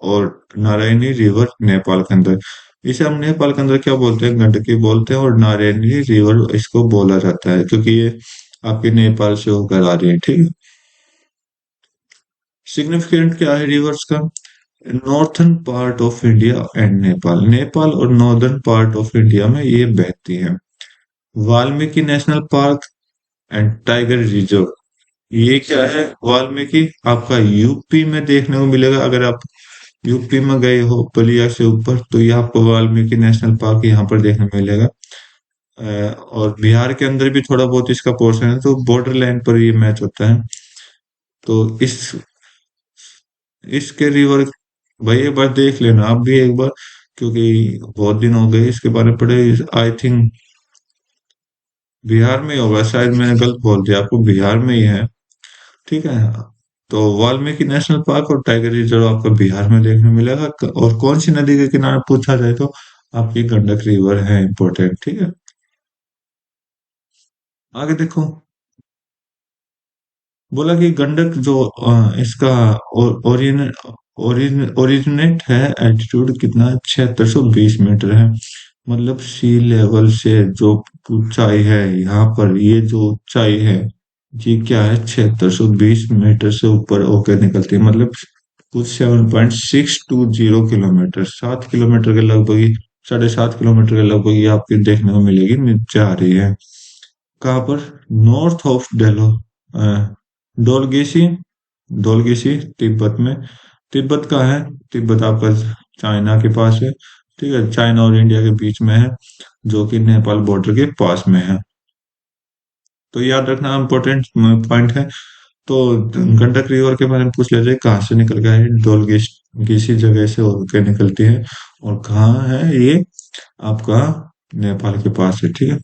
और नारायणी रिवर नेपाल के अंदर। इसे हम नेपाल के अंदर क्या बोलते हैं, गंडकी बोलते हैं, और नारायणी रिवर इसको बोला जाता है, क्योंकि ये आपके नेपाल से होकर आ रही है, ठीक है। सिग्निफिकेंट क्या है रिवर्स का, northern part of India and Nepal, Nepal और नॉर्दर्न पार्ट ऑफ इंडिया में ये बहती है। Valmiki national park and tiger reserve, ये क्या है, वाल्मीकि आपका यूपी में देखने को मिलेगा। अगर आप यूपी में गए हो बलिया से ऊपर, तो ये आपको वाल्मीकि नेशनल पार्क यहाँ पर देखने को मिलेगा। और बिहार के अंदर भी थोड़ा बहुत इसका पोर्शन है, तो बॉर्डर लाइन पर ये मैच होता है। तो इसके रिवर, भाई एक बार देख लेना आप भी एक बार, क्योंकि बहुत दिन हो गए इसके बारे में पढ़े। आई थिंक बिहार में ही होगा, शायद मैंने गलत बोल दिया आपको, बिहार में ही है, ठीक है। तो वाल्मीकि नेशनल पार्क और टाइगर रिजर्व आपको बिहार में देखने मिलेगा। और कौन सी नदी के किनारे पूछा जाए तो आपकी गंडक रिवर है इंपॉर्टेंट, ठीक है। आगे देखो, बोला कि गंडक जो इसका ओरिजिनेट है, एल्टीट्यूड कितना, 7620 मीटर है। मतलब सी लेवल से जो ऊंचाई है, यहाँ पर ये जो ऊंचाई है, ये क्या है, 7620 मीटर से ऊपर होकर निकलती है। मतलब कुछ 7.620 किलोमीटर, 7 किलोमीटर के लगभग ही, 7.5 किलोमीटर के लगभग ये आपके देखने को मिलेगी, नीचे आ रही है। कहाँ पर, नॉर्थ ऑफ डेलो, डोलगेसी, डोलगेसी तिब्बत में। तिब्बत का है, तिब्बत आपका चाइना के पास है, ठीक है, चाइना और इंडिया के बीच में है, जो कि नेपाल बॉर्डर के पास में है। तो याद रखना इम्पोर्टेंट पॉइंट है। तो गंडक रिवर के बारे में पूछ लेते हैं, कहाँ से निकल गया है, डोलगेस किसी जगह से होकर निकलती है, और कहाँ है ये, आपका नेपाल के पास है, ठीक है।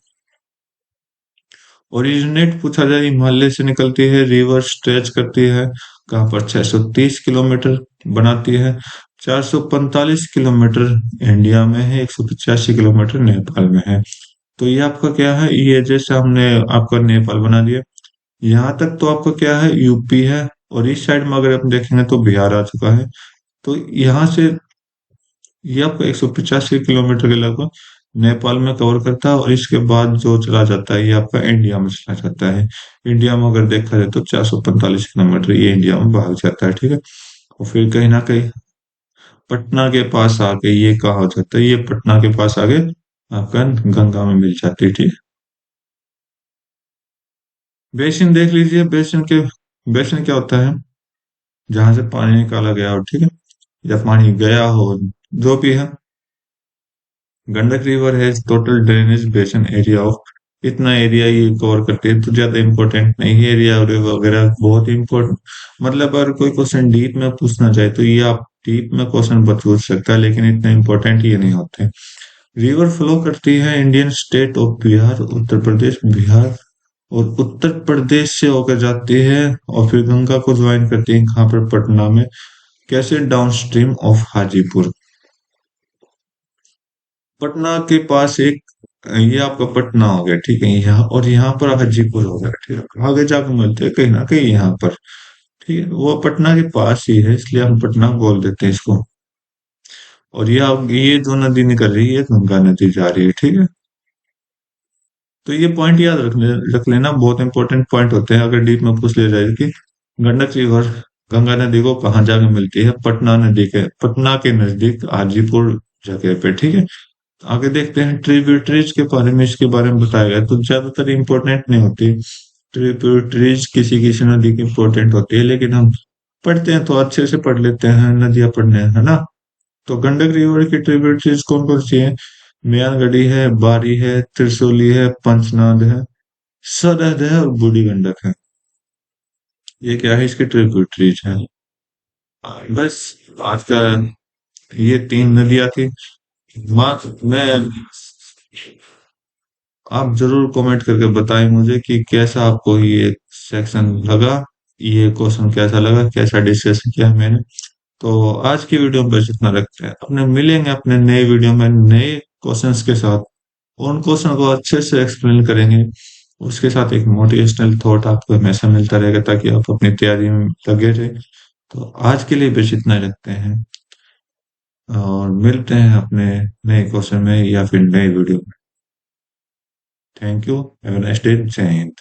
ओरिजिनेट पूछा जाए, हिमालय से निकलती है, रिवर स्ट्रेच करती है कहाँ पर, 630 किलोमीटर बनाती है। 445 किलोमीटर इंडिया में है, 185 किलोमीटर नेपाल में है। तो ये आपका क्या है, ये जैसे हमने आपका नेपाल बना दिया, यहाँ तक तो आपका क्या है, यूपी है। और इस साइड में अगर हम देखेंगे तो बिहार आ चुका है। तो यहाँ से ये आपको 185 किलोमीटर के लगभग नेपाल में कवर करता है, और इसके बाद जो चला जाता है ये आपका इंडिया में चला जाता है। इंडिया में अगर देखा जाए तो 445 किलोमीटर ये इंडिया में भाग जाता है, ठीक है। और फिर कहीं ना कहीं पटना के पास आके ये कहा हो जाता है, ये पटना के पास आगे आपका गंगा में मिल जाती है, ठीक है। बेसिन देख लीजिए, बेसिन क्या होता है, जहां से पानी निकाला गया हो, ठीक है, या पानी गया हो, जो भी है। गंडक रिवर है total drainage basin area of, इतना एरिया ये कवर करती है, तो ज्यादा इंपॉर्टेंट नहीं है एरिया वगैरह, बहुत इंपॉर्टेंट। मतलब अगर कोई क्वेश्चन डीप में पूछना चाहे तो ये आप डीप में क्वेश्चन पूछ सकता है, लेकिन इतने इंपॉर्टेंट ये नहीं होते। रिवर फ्लो करती है Indian state of Bihar, Uttar Pradesh, Bihar और उत्तर प्रदेश से होकर जाती है, और फिर गंगा को ज्वाइन करती है कहाँ पर, पटना में। कैसे, down stream of Hajipur, Patna के पास एक, ये आपका पटना हो गया, ठीक है, यहाँ, और यहाँ पर हाजीपुर हो गया, ठीक है, आगे जाकर मिलते हैं कहीं ना कहीं यहाँ पर, ठीक है। वो पटना के पास ही है, इसलिए हम पटना बोल देते हैं इसको। और ये जो नदी निकल रही है, गंगा नदी जा रही है, ठीक है। तो ये पॉइंट याद रख लेना, बहुत इंपॉर्टेंट पॉइंट होते हैं, अगर डीप में पूछ लिया जाए कि गंडक रिवर गंगा नदी को कहाँ जाके मिलती है, पटना नदी के, पटना के नजदीक हाजीपुर जगह पे, ठीक है। आगे देखते हैं ट्रिब्यूटरीज के बारे में, इसके बारे में बताया गया, तो ज्यादातर इंपॉर्टेंट नहीं होती ट्रिब्यूटरीज, किसी किसी नदी की इंपॉर्टेंट होती है, लेकिन हम पढ़ते हैं तो अच्छे से पढ़ लेते हैं, नदियां पढ़ने, है ना। तो गंडक रिवर की ट्रिब्यूटरीज कौन कौन सी है, म्यानगढ़ी है, बारी है, त्रिशूली है, पंचनाद है, सरहद है, और बूढ़ी गंडक है। ये क्या है, इसकी ट्रिब्यूटरीज है। बस आज का ये 3 नदियां थी। मैं, आप जरूर कमेंट करके बताएं मुझे कि कैसा आपको ये सेक्शन लगा। ये क्वेश्चन कैसा लगा, कैसा डिस्कशन किया मैंने। तो आज की वीडियो में बस इतना रखते हैं, अपने मिलेंगे अपने नए वीडियो में नए क्वेश्चंस के साथ। उन क्वेश्चन को अच्छे से एक्सप्लेन करेंगे, उसके साथ एक मोटिवेशनल थॉट आपको हमेशा मिलता रहेगा ताकि आप अपनी तैयारी में लगे रहे। तो आज के लिए बस इतना रखते हैं और मिलते हैं अपने नए क्वेश्चन में या फिर नए वीडियो में। Thank you, have a nice day, जय हिंद।